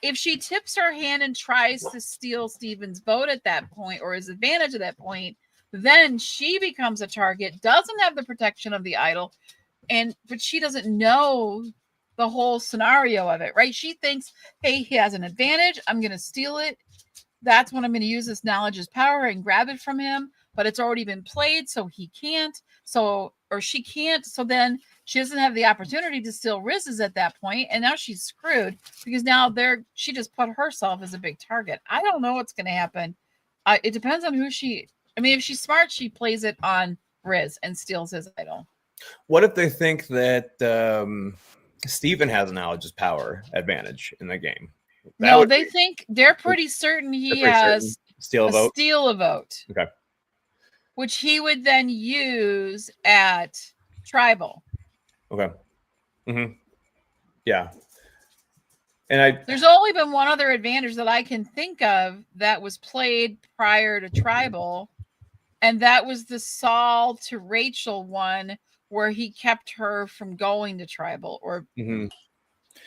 if she tips her hand and tries to steal Steven's vote at that point, or his advantage at that point, then she becomes a target, doesn't have the protection of the idol, but she doesn't know the whole scenario of it, right? She thinks, hey, he has an advantage. I'm going to steal it. That's when I'm going to use this knowledge as power and grab it from him. But it's already been played, so he can't. Or she can't. So then she doesn't have the opportunity to steal Riz's at that point, and now she's screwed because now she just put herself as a big target. I don't know what's going to happen. It depends on who she. I mean, if she's smart, she plays it on Riz and steals his idol. What if they think that Steven has a knowledge power advantage in the game. No, they think they're pretty certain he has steal a vote. Steal a vote. Okay. Which he would then use at tribal. Okay. Mm-hmm. Yeah. And there's only been one other advantage that I can think of that was played prior to tribal, and that was the Saul to Rachel one where he kept her from going to tribal, or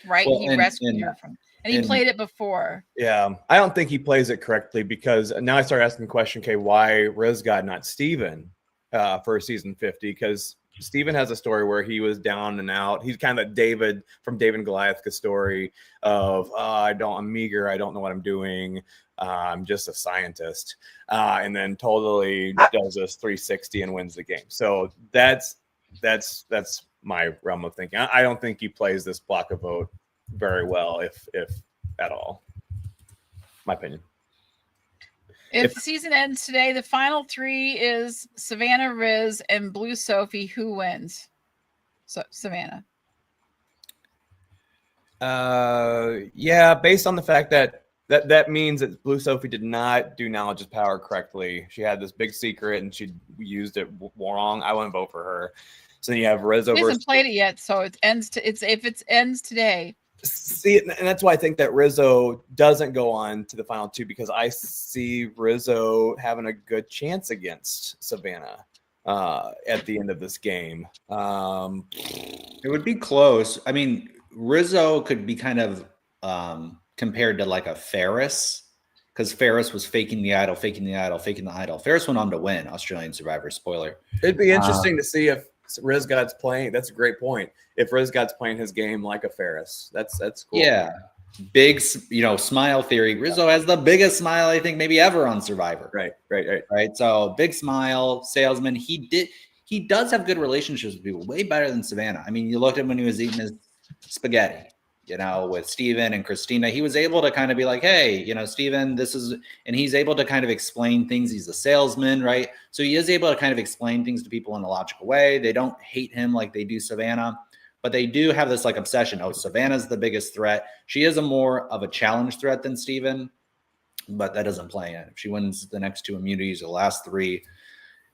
right, well, he rescued her from, and he played it before. Yeah, I don't think he plays it correctly, because now I start asking the question, okay, why Rizgod, not Steven, for season 50? Because Steven has a story where he was down and out. He's kind of David from David and Goliath story of I'm meager, I don't know what I'm doing, I'm just a scientist, and then totally does this 360 and wins the game. So that's my realm of thinking. I don't think he plays this block of vote very well, if at all. My opinion. If the season ends today, the final three is Savannah, Riz, and Blue Sophie. Who wins? So Savannah. Yeah, based on the fact that means that Blue Sophie did not do knowledge of power correctly. She had this big secret and she used it wrong. I wouldn't vote for her. So then you have Rizzo. He hasn't played it yet, so it ends. If it ends today. See, and that's why I think that Rizzo doesn't go on to the final two, because I see Rizzo having a good chance against Savannah at the end of this game. It would be close. I mean, Rizzo could be kind of compared to like a Ferris, because Ferris was faking the idol. Ferris went on to win Australian Survivor. Spoiler. It'd be interesting to see if Rizgod's playing. That's a great point. If Rizgod's playing his game like a Ferris, that's cool. Yeah, big, smile theory. Rizzo has the biggest smile I think maybe ever on Survivor. Right. So big smile, salesman. He does have good relationships with people, way better than Savannah. I mean, you looked at him when he was eating his spaghetti, with Steven and Christina. He was able to kind of be like, hey, Steven, this is, and he's able to kind of explain things. He's a salesman, right? So he is able to kind of explain things to people in a logical way. They don't hate him like they do Savannah, but they do have this like obsession. Oh, Savannah's the biggest threat. She is a more of a challenge threat than Steven, but that doesn't play in. If she wins the next two immunities, the last three,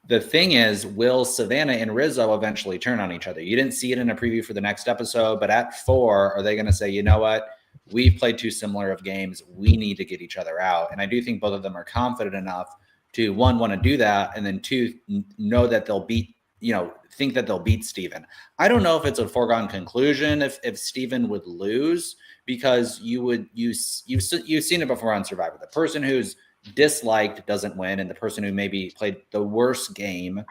the thing is, will Savannah and Rizzo eventually turn on each other? You didn't see it in a preview for the next episode, but at 4, are they going to say, you know what? We've played too similar of games. We need to get each other out. And I do think both of them are confident enough to, 1, want to do that, and then 2, know that they'll beat, think that they'll beat Steven. I don't know if it's a foregone conclusion if Steven would lose, because you've seen it before on Survivor. The person who's disliked doesn't win, and the person who maybe played the worst game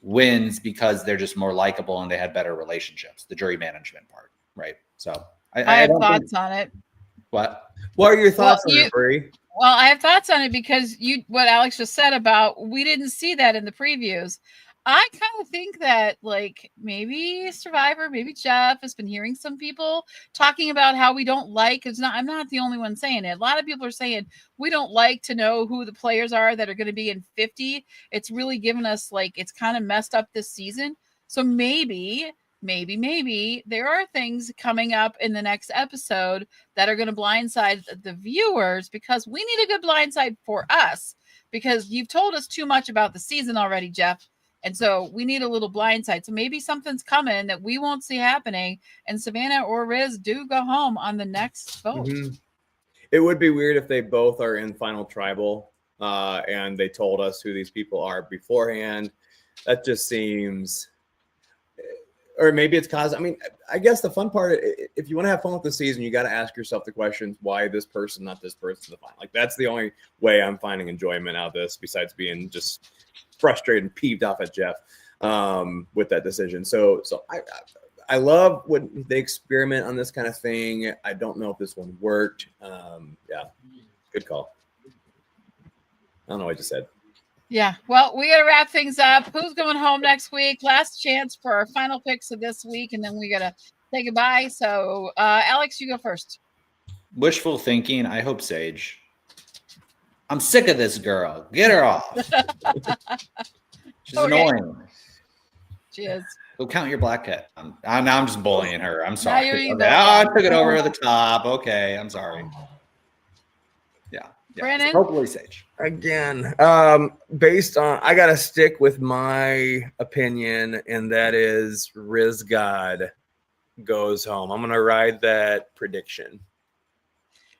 wins because they're just more likable and they had better relationships, the jury management part, right? So I have thoughts on it. What are your thoughts on it, Bree? Well, I have thoughts on it because what Alex just said about, we didn't see that in the previews. I kind of think that like maybe Survivor, maybe Jeff has been hearing some people talking about how we don't like, I'm not the only one saying it. A lot of people are saying we don't like to know who the players are that are going to be in 50. It's really given us it's kind of messed up this season. So maybe there are things coming up in the next episode that are going to blindside the viewers, because we need a good blindside for us, because you've told us too much about the season already, Jeff. And so we need a little blindside. So maybe something's coming that we won't see happening, and Savannah or Riz do go home on the next vote. Mm-hmm. It would be weird if they both are in final tribal and they told us who these people are beforehand. That just seems, or maybe it's cause. I mean, I guess the fun part, if you want to have fun with the season, you got to ask yourself the questions: why this person, not this person? The final. That's the only way I'm finding enjoyment out of this, besides being just frustrated and peeved off at Jeff with that decision. So I love when they experiment on this kind of thing. I don't know if this one worked. Yeah, good call. I don't know what I just said. Yeah, well, we got to wrap things up. Who's going home next week? Last chance for our final picks of this week, and then we got to say goodbye. So, Alex, you go first. Wishful thinking. I hope Sage. I'm sick of this girl. Get her off. She's annoying. She is. Go count your black cat. Now I'm just bullying her. I'm sorry. you're Okay. evil. I took it over the top. Okay, I'm sorry. Yeah. Brandon? Hopefully Sage. Again, based on, I gotta stick with my opinion, and that is Riz God goes home. I'm gonna ride that prediction.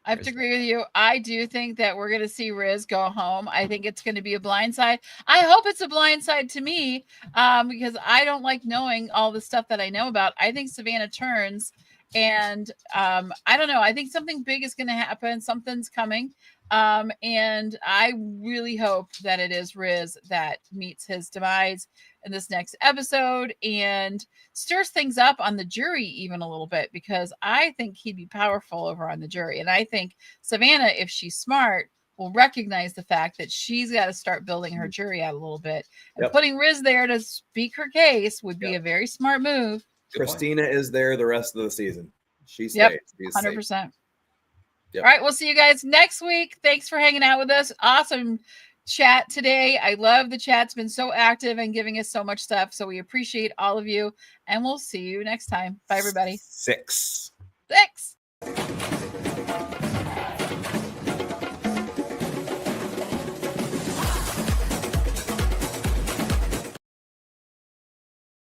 I have to agree with you. I do think that we're going to see Riz go home. I think it's going to be a blindside. I hope it's a blindside to me because I don't like knowing all the stuff that I know about. I think Savannah turns, and I don't know. I think something big is going to happen. Something's coming. And I really hope that it is Riz that meets his demise in this next episode and stirs things up on the jury even a little bit, because I think he'd be powerful over on the jury. And I think Savannah, if she's smart, will recognize the fact that she's got to start building her jury out a little bit. And putting Riz there to speak her case would be a very smart move. Christina is there the rest of the season. She stays. 100%. All right, we'll see you guys next week. Thanks for hanging out with us. Awesome chat today. I love the chat. It's been so active and giving us so much stuff. So we appreciate all of you, and we'll see you next time. Bye, everybody. 6. 6.